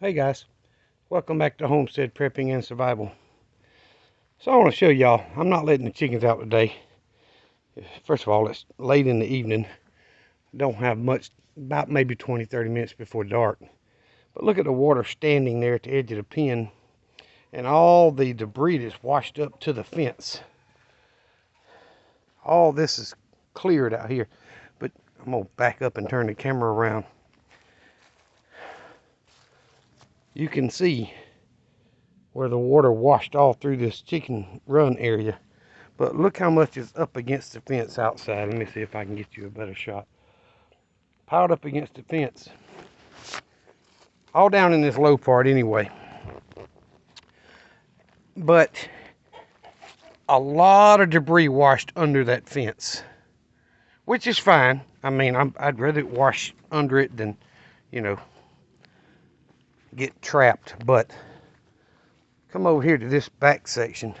Hey guys, welcome back to Homestead Prepping and Survival. So I want to show y'all, I'm not letting the chickens out today. First of all, it's late in the evening. I don't have much, about maybe 20-30 minutes before dark. But look at the water standing there at the edge of the pen and all the debris that's washed up to the fence. All this is cleared out here. But I'm going to back up and turn the camera around. You can see where the water washed all through this chicken run area. But look how much is up against the fence outside. Let me see if I can get you a better shot. Piled up against the fence. All down in this low part anyway. But a lot of debris washed under that fence. Which is fine. I mean, I'd rather it wash under it than, get trapped. But come over here to this back section.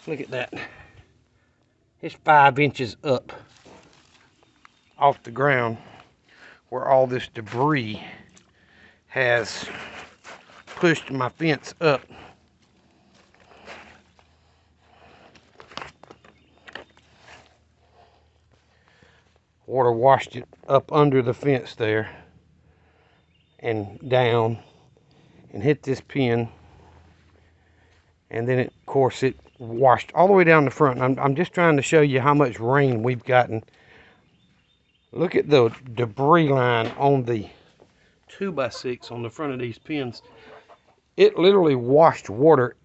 Look at that. It's 5 inches up off the ground where all this debris has pushed my fence up. Water washed it up under the fence there and down and hit this pen, and then of course it washed all the way down the front. I'm just trying to show you how much rain we've gotten. Look at the debris line on the 2x6 on the front of these pens. It literally washed water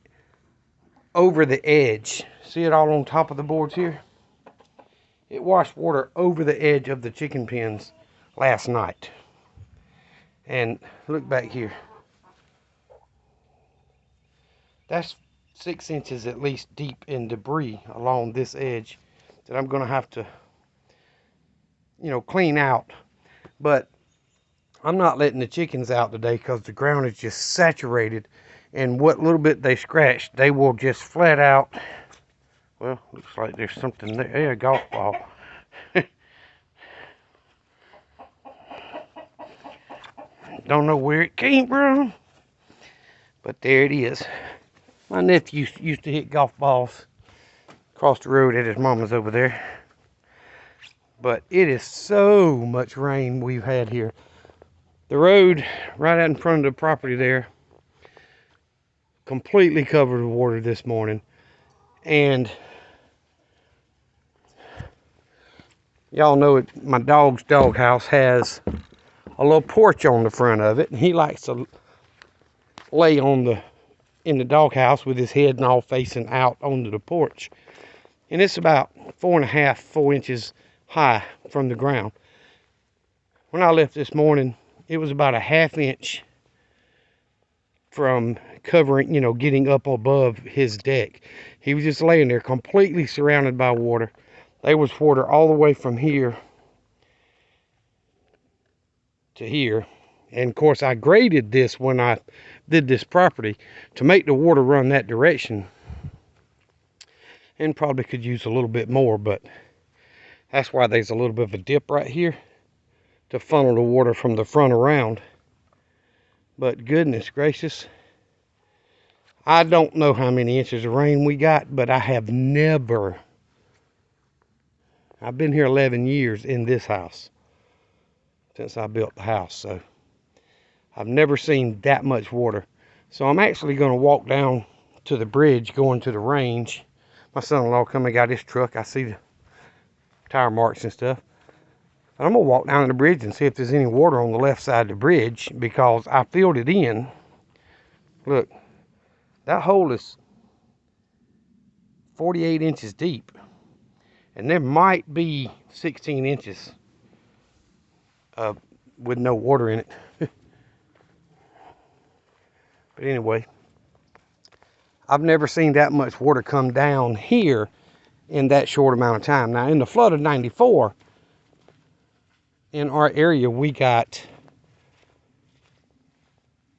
over the edge. See it all on top of the boards here? It washed water over the edge of the chicken pens last night. And look back here. That's 6 inches at least deep in debris along this edge that I'm going to have to, clean out. But I'm not letting the chickens out today because the ground is just saturated. And what little bit they scratched, they will just flat out. Well, looks like there's something there. Yeah, a golf ball. Don't know where it came from, but there it is. My nephew used to hit golf balls across the road at his mama's over there. But it is so much rain we've had here. The road right out in front of the property there completely covered with water this morning. And y'all know it, my dog's doghouse has a little porch on the front of it, and he likes to lay in the doghouse with his head and all facing out onto the porch. And it's about 4 inches high from the ground. When I left this morning, it was about a 1/2 inch from covering, getting up above his deck. He was just laying there completely surrounded by water. There was water all the way from here to here. And of course I graded this when I did this property to make the water run that direction, and probably could use a little bit more, but that's why there's a little bit of a dip right here to funnel the water from the front around. But goodness gracious, I don't know how many inches of rain we got, but I've been here 11 years in this house since I built the house, so I've never seen that much water. So I'm actually going to walk down to the bridge going to the range. My son-in-law come and got his truck. I see the tire marks and stuff. But I'm going to walk down to the bridge and see if there's any water on the left side of the bridge, because I filled it in. Look, that hole is 48 inches deep. And there might be 16 inches with no water in it. But anyway, I've never seen that much water come down here in that short amount of time. Now, in the flood of 94, in our area, we got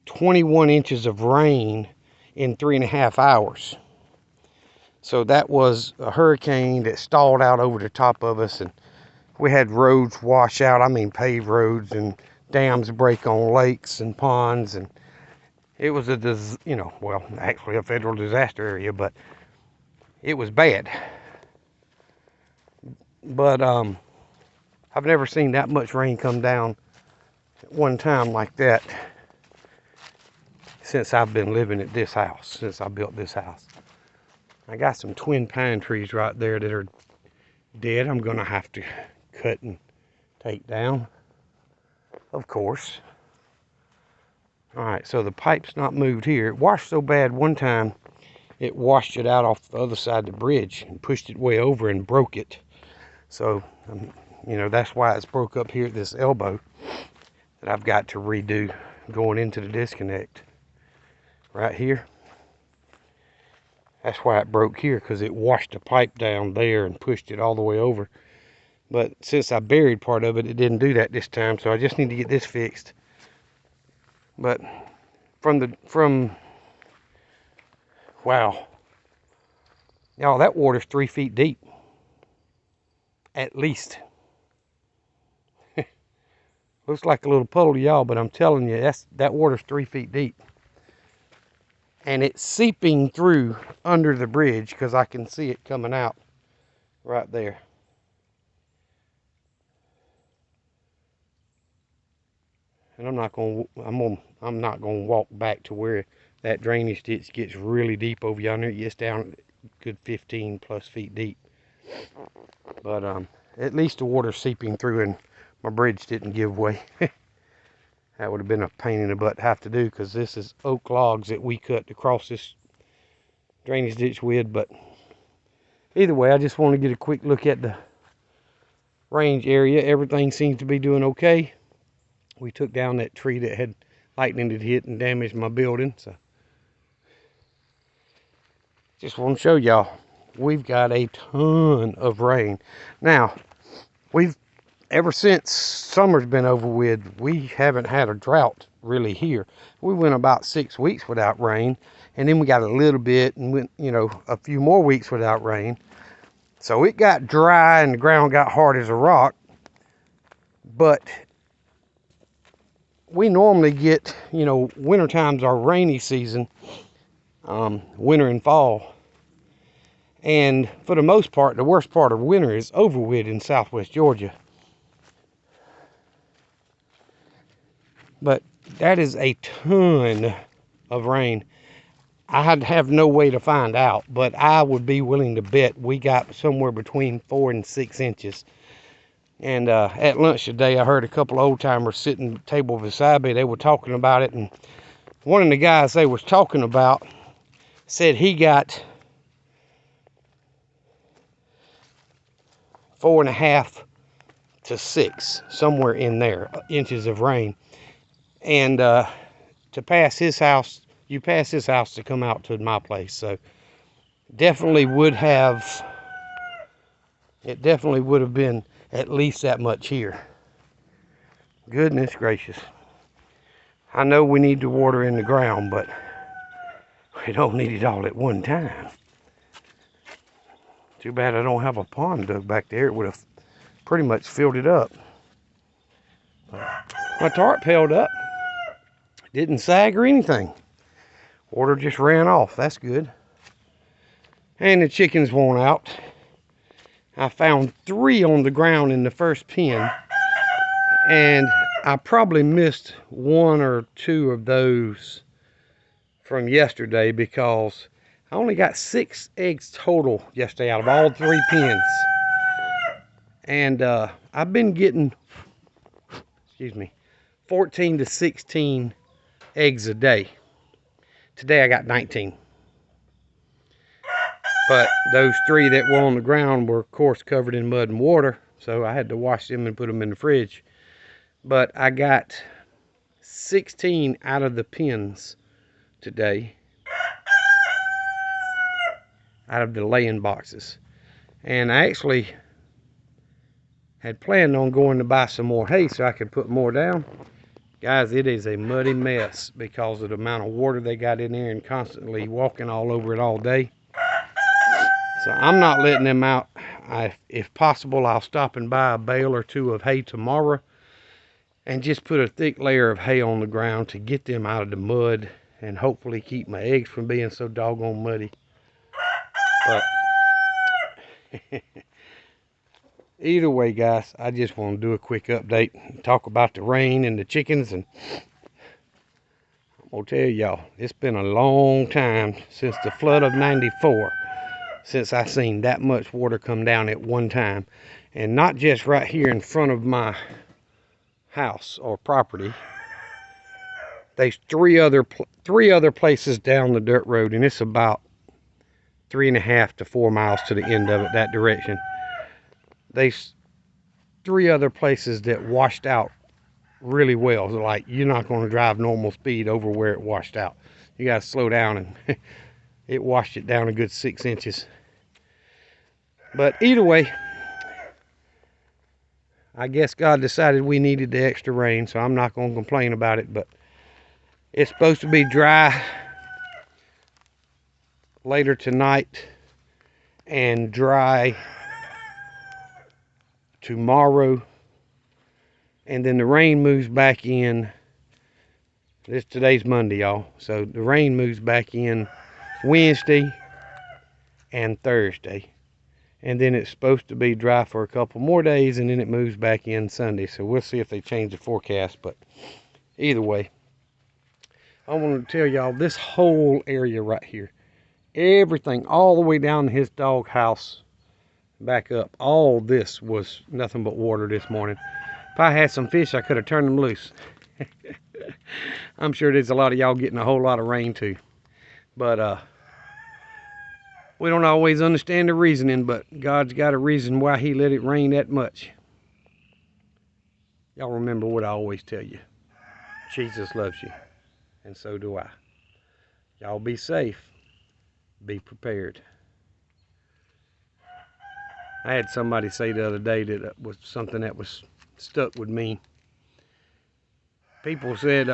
21 inches of rain in 3.5 hours. So that was a hurricane that stalled out over the top of us, and we had roads wash out. I mean, paved roads, and dams break on lakes and ponds, and it was well, actually a federal disaster area, but it was bad. But I've never seen that much rain come down at one time like that since I've been living at this house, since I built this house. I got some twin pine trees right there that are dead. I'm gonna have to cut and take down, of course. All right, so the pipe's not moved here. It washed so bad one time, it washed it out off the other side of the bridge and pushed it way over and broke it. So, that's why it's broke up here at this elbow that I've got to redo going into the disconnect right here. That's why it broke here, because it washed the pipe down there and pushed it all the way over. But since I buried part of it, it didn't do that this time, so I just need to get this fixed. But wow. Y'all, that water's 3 feet deep. At least. Looks like a little puddle to y'all, but I'm telling you, that water's 3 feet deep. And it's seeping through under the bridge, because I can see it coming out right there. And I'm not gonna walk back to where that drainage ditch gets really deep over yonder. It gets down a good 15 plus feet deep. But at least the water's seeping through and my bridge didn't give way. That would have been a pain in the butt to have to do, because this is oak logs that we cut across this drainage ditch with. But either way, I just want to get a quick look at the range area. Everything seems to be doing okay. We took down that tree that had lightning had hit and damaged my building. So just want to show y'all, we've got a ton of rain. Now, ever since summer's been over with, we haven't had a drought really here. We went about 6 weeks without rain, and then we got a little bit and went, a few more weeks without rain. So it got dry and the ground got hard as a rock. But we normally get, winter time's our rainy season, winter and fall. And for the most part, the worst part of winter is over with in southwest Georgia. But that is a ton of rain. I have no way to find out, but I would be willing to bet we got somewhere between 4 and 6 inches. And at lunch today, I heard a couple of old timers sitting at the table beside me. They were talking about it, and one of the guys they was talking about said he got 4.5 to 6, somewhere in there, inches of rain. And to pass his house, you pass his house to come out to my place. So definitely would have, it definitely would have been at least that much here. Goodness gracious. I know we need to water in the ground, but we don't need it all at one time. Too bad I don't have a pond dug back there. It would have pretty much filled it up. My tarp held up. Didn't sag or anything. Water just ran off. That's good. And the chickens won't out. I found 3 on the ground in the first pen, and I probably missed 1 or 2 of those from yesterday, because I only got 6 eggs total yesterday out of all 3 pens. And I've been getting, 14 to 16 eggs a day. Today I got 19. But those 3 that were on the ground were, of course, covered in mud and water, so I had to wash them and put them in the fridge. But I got 16 out of the pens today, out of the laying boxes. And I actually had planned on going to buy some more hay so I could put more down. Guys, it is a muddy mess because of the amount of water they got in there and constantly walking all over it all day. So I'm not letting them out. If possible, I'll stop and buy a bale or 2 of hay tomorrow and just put a thick layer of hay on the ground to get them out of the mud and hopefully keep my eggs from being so doggone muddy. But either way, guys, I just want to do a quick update and talk about the rain and the chickens. And I'm gonna tell y'all, it's been a long time since the flood of '94 since I seen that much water come down at one time. And not just right here in front of my house or property. There's three other places down the dirt road, and it's about 3.5 to 4 miles to the end of it, that direction. There's 3 other places that washed out really well. So like, you're not going to drive normal speed over where it washed out. You got to slow down, and it washed it down a good 6 inches. But either way, I guess God decided we needed the extra rain, so I'm not going to complain about it. But it's supposed to be dry later tonight and dry tomorrow, and then the rain moves back in. Today's Monday, y'all, so the rain moves back in Wednesday and Thursday, and then it's supposed to be dry for a couple more days, and then it moves back in Sunday. So we'll see if they change the forecast. But either way, I want to tell y'all, this whole area right here, everything all the way down to his dog house back up, all this was nothing but water this morning. If I had some fish, I could have turned them loose. I'm sure there's a lot of y'all getting a whole lot of rain too. But we don't always understand the reasoning, but God's got a reason why he let it rain that much. Y'all remember what I always tell you. Jesus loves you, and so do I. Y'all be safe. Be prepared. I had somebody say the other day that it was something that was stuck with me. People said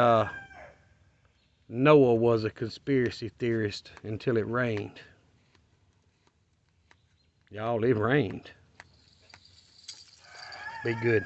Noah was a conspiracy theorist until it rained. Y'all, it rained. Be good.